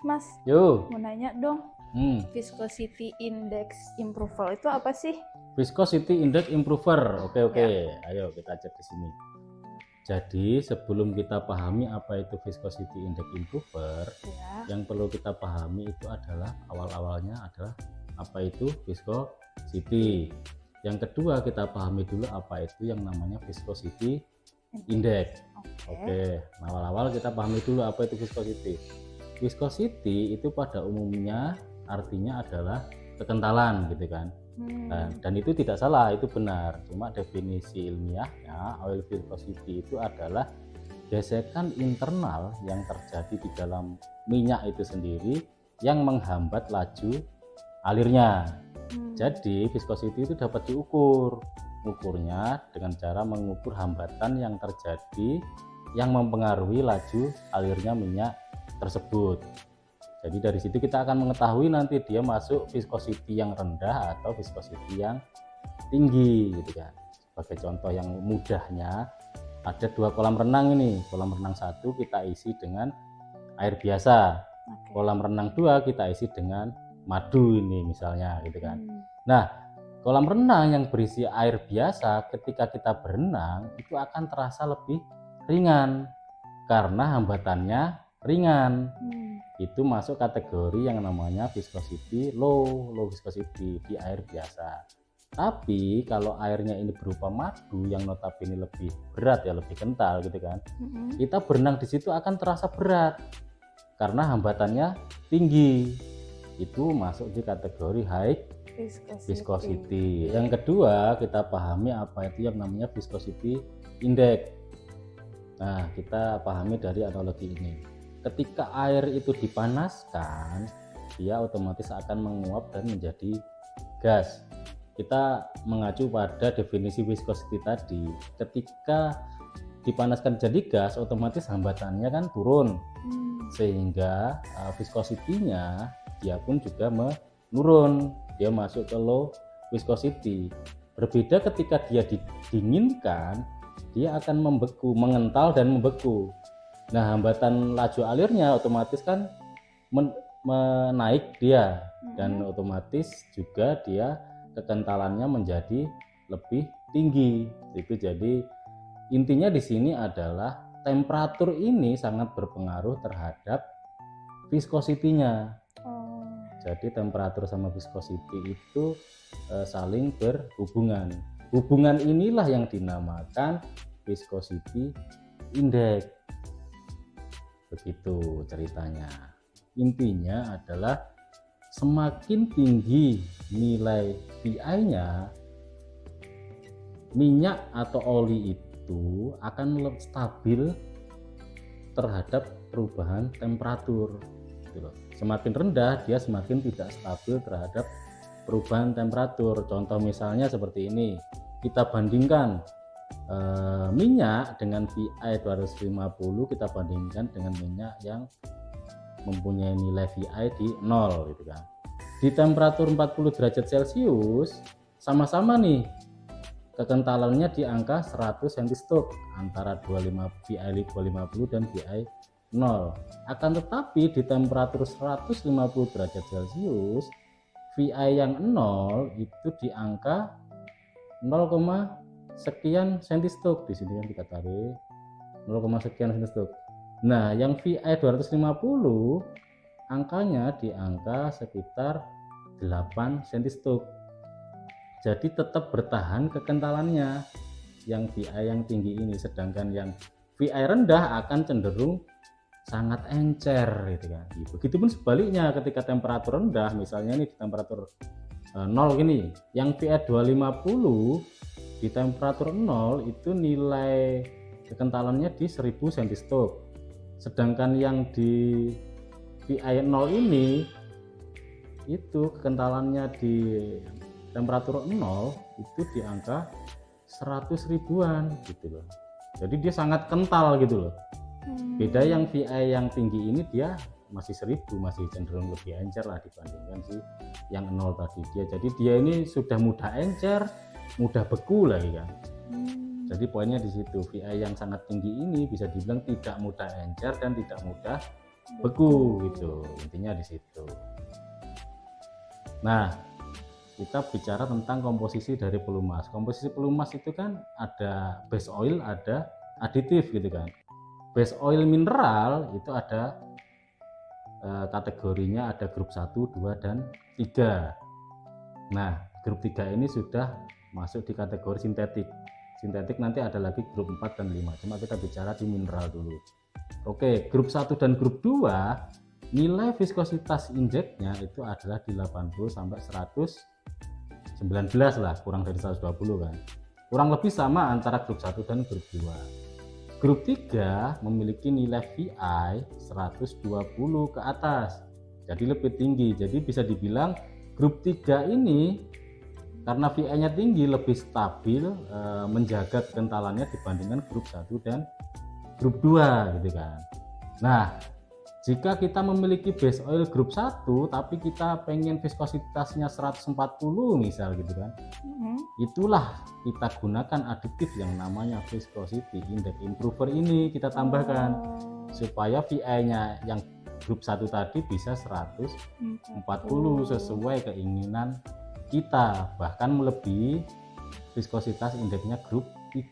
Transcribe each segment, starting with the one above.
Mas. Yo. Mau nanya dong, viscosity index improver itu apa sih? Viscosity Index Improver. Oke. Ya. Ayo kita cek di sini. Jadi sebelum kita pahami apa itu Viscosity Index Improver, Ya. yang perlu kita pahami itu adalah awal-awalnya adalah apa itu viscosity. Yang kedua kita pahami dulu apa itu yang namanya Viscosity Index. Oke. Nah, awal-awal kita pahami dulu apa itu viscosity. Viscosity itu pada umumnya artinya adalah kekentalan gitu kan. Dan itu tidak salah, itu benar. Cuma definisi ilmiahnya oil viscosity itu adalah gesekan internal yang terjadi di dalam minyak itu sendiri yang menghambat laju alirnya. Jadi viscosity itu dapat diukur. Ukurnya dengan cara mengukur hambatan yang terjadi yang mempengaruhi laju alirnya minyak tersebut. Jadi dari situ kita akan mengetahui nanti dia masuk viscosity yang rendah atau viscosity yang tinggi gitu kan. Sebagai contoh yang mudahnya, ada dua kolam renang ini. Kolam renang satu kita isi dengan air biasa. Kolam renang dua kita isi dengan madu ini misalnya gitu kan. Nah, kolam renang yang berisi air biasa ketika kita berenang itu akan terasa lebih ringan karena hambatannya ringan. Itu masuk kategori yang namanya viscosity low viscosity di air biasa. Tapi kalau airnya ini berupa madu yang notabene lebih berat ya, lebih kental gitu kan, kita berenang di situ akan terasa berat karena hambatannya tinggi. Itu masuk di kategori high viscosity. Yang kedua kita pahami apa itu yang namanya viscosity index. Nah, kita pahami dari analogi ini. Ketika air itu dipanaskan, dia otomatis akan menguap dan menjadi gas. Kita mengacu pada definisi viscosity tadi. Ketika dipanaskan jadi gas, otomatis hambatannya kan turun, sehingga viscosity-nya dia pun juga menurun. Dia masuk ke low viscosity. Berbeda ketika dia didinginkan, dia akan membeku, mengental dan membeku. Nah, hambatan laju alirnya otomatis kan menaik dia, dan otomatis juga dia kekentalannya menjadi lebih tinggi. Itu jadi intinya di sini adalah temperatur ini sangat berpengaruh terhadap viscosity-nya. Jadi temperatur sama viscosity itu saling berhubungan. Hubungan inilah yang dinamakan viscosity index. Begitu ceritanya. Intinya adalah semakin tinggi nilai VI-nya, minyak atau oli itu akan lebih stabil terhadap perubahan temperatur. Semakin rendah dia semakin tidak stabil terhadap perubahan temperatur. Contoh misalnya seperti ini, kita bandingkan minyak dengan VI 250, kita bandingkan dengan minyak yang mempunyai nilai VI di 0 gitu kan. Di temperatur 40 derajat Celcius sama-sama nih kekentalannya di angka 100 cm antara 25 VI 250 dan VI 0. Akan tetapi di temperatur 150 derajat Celcius VI yang 0 itu di angka 0, sekian cm. Di sini kan kita tarik 0, sekian cm. Nah, yang VI 250 angkanya di angka sekitar 8 cm. Jadi tetap bertahan kekentalannya yang VI yang tinggi ini, sedangkan yang VI rendah akan cenderung sangat encer gitu kan. Begitupun sebaliknya ketika temperatur rendah, misalnya ini di temperatur 0 gini, yang VI 250 di temperatur 0 itu nilai kekentalannya di 1000 cm. Sedangkan yang di VI 0 ini itu kekentalannya di temperatur 0 itu di angka 100 ribuan gitu loh. Jadi dia sangat kental gitu loh. Beda yang VI yang tinggi ini dia masih 1000, masih cenderung lebih encer lah dibandingkan si yang 0 tadi. Jadi dia ini sudah mudah encer, mudah beku lagi kan. Jadi poinnya di situ, VI yang sangat tinggi ini bisa dibilang tidak mudah encer dan tidak mudah beku gitu, intinya di situ. Nah, kita bicara tentang komposisi dari pelumas. Komposisi pelumas itu kan ada base oil, ada aditif gitu kan. Base oil mineral itu ada kategorinya ada grup 1, 2, dan 3. Nah, grup 3 ini sudah masuk di kategori sintetik. Sintetik nanti ada lagi grup 4 dan 5. Cuma kita bicara di mineral dulu. Oke, grup 1 dan grup 2 nilai viskositas indeksnya itu adalah di 80 sampai 119 lah, kurang dari 120 kan. Kurang lebih sama antara grup 1 dan grup 2. Grup 3 memiliki nilai VI 120 ke atas. Jadi lebih tinggi. Jadi bisa dibilang grup 3 ini karena VI-nya tinggi lebih stabil, menjaga kekentalannya dibandingkan grup 1 dan grup 2 gitu kan. Nah, jika kita memiliki base oil grup 1 tapi kita pengen viskositasnya 140 misal gitu kan, itulah kita gunakan aditif yang namanya viscosity index improver ini kita tambahkan supaya VI-nya yang grup 1 tadi bisa 140 sesuai keinginan kita, bahkan melebihi viskositas indeksnya grup 3.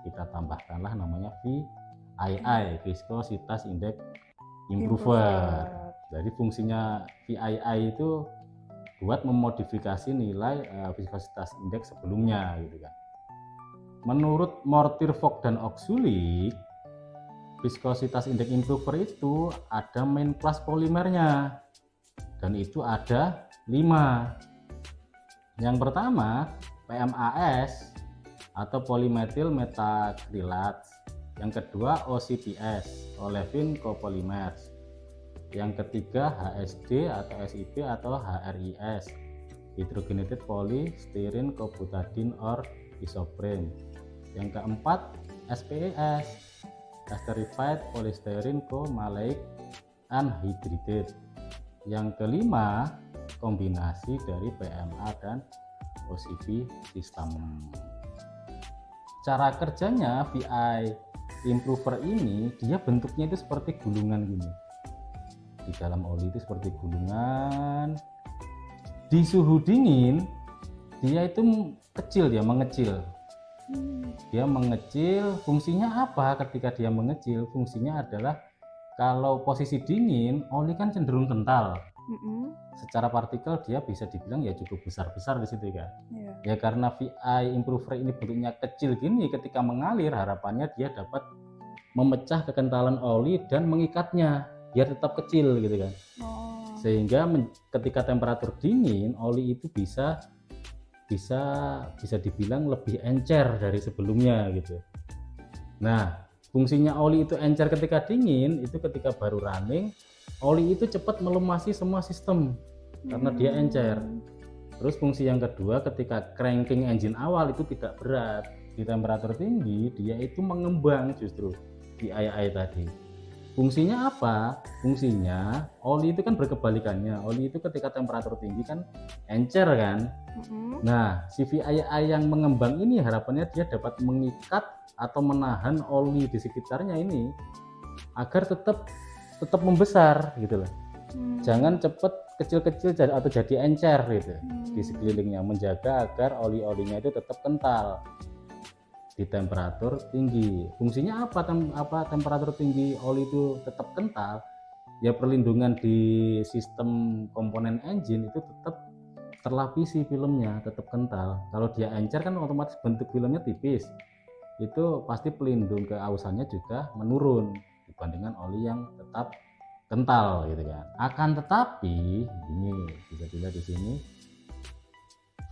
Kita tambahkanlah namanya VII, viskositas index improver. Jadi fungsinya VII itu buat memodifikasi nilai viskositas indeks sebelumnya gitu kan. Menurut Mortier, Vogt dan Oxulik, viskositas indeks improver itu ada main class polimernya dan itu ada 5. Yang pertama PMAS atau polymethyl methacrylate. Yang kedua OCPS, olefin copolymers. Yang ketiga HSD atau SIP atau HRIS, hydrogenated polystyrene cobutadine or isoprene. Yang keempat SPES, esterified polystyrene co-maleic anhydride. Yang kelima kombinasi dari PMA dan OCP system. Cara kerjanya VI improver ini dia bentuknya itu seperti gulungan gini. Di dalam oli itu seperti gulungan. Di suhu dingin dia itu kecil, dia mengecil. Dia mengecil, fungsinya apa ketika dia mengecil? Fungsinya adalah kalau posisi dingin oli kan cenderung kental. Secara partikel dia bisa dibilang ya cukup besar-besar di situ kan. Ya karena VI improver ini bentuknya kecil gini, ketika mengalir harapannya dia dapat memecah kekentalan oli dan mengikatnya biar tetap kecil gitu kan. Sehingga ketika temperatur dingin oli itu bisa dibilang lebih encer dari sebelumnya gitu. Nah, fungsinya oli itu encer ketika dingin itu ketika baru running oli itu cepat melumasi semua sistem karena dia encer. Terus fungsi yang kedua ketika cranking engine awal itu tidak berat di temperatur tinggi, dia itu mengembang justru di VII tadi. Fungsinya apa? Fungsinya oli itu kan berkebalikannya. Oli itu ketika temperatur tinggi kan encer kan. Nah, si VII yang mengembang ini harapannya dia dapat mengikat atau menahan oli di sekitarnya ini agar tetap membesar gitu loh. Jangan cepat kecil-kecil atau jadi encer gitu di sekelilingnya, menjaga agar oli-olinya itu tetap kental di temperatur tinggi. Fungsinya apa temperatur tinggi oli itu tetap kental? Ya perlindungan di sistem komponen engine itu tetap terlapisi filmnya, tetap kental. Kalau dia encer kan otomatis bentuk filmnya tipis. Itu pasti pelindung keausannya juga menurun dibandingkan oli yang tetap kental gitu kan. Akan tetapi ini bisa dilihat di sini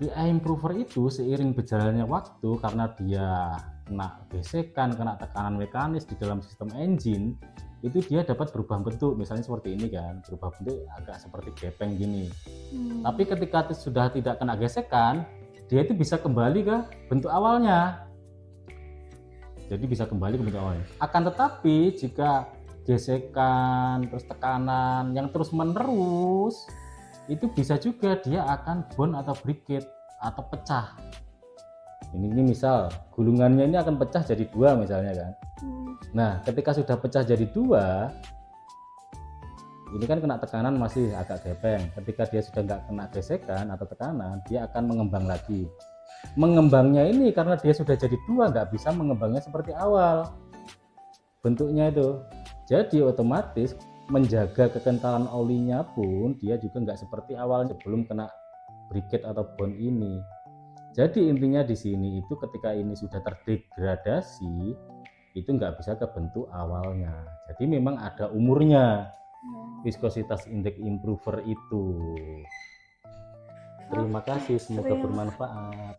VI improver itu seiring berjalannya waktu karena dia kena gesekan, kena tekanan mekanis di dalam sistem engine, itu dia dapat berubah bentuk, misalnya seperti ini kan, berubah bentuk agak seperti gepeng gini. Tapi ketika sudah tidak kena gesekan, dia itu bisa kembali ke bentuk awalnya. Jadi bisa kembali ke bentuk awalnya. Akan tetapi jika gesekan terus tekanan yang terus menerus, itu bisa juga dia akan bond atau breakage atau pecah. Ini misal gulungannya ini akan pecah jadi 2 misalnya kan. Nah, ketika sudah pecah jadi 2, ini kan kena tekanan masih agak gepeng. Ketika dia sudah nggak kena gesekan atau tekanan, dia akan mengembang lagi. Mengembangnya ini karena dia sudah jadi dua, nggak bisa mengembangnya seperti awal bentuknya itu. Jadi otomatis menjaga kekentalan olinya pun dia juga nggak seperti awal sebelum kena briquette atau bond ini. Jadi intinya di sini itu ketika ini sudah terdegradasi itu nggak bisa ke bentuk awalnya. Jadi memang ada umurnya viskositas indeks improver itu. Terima kasih, semoga bermanfaat.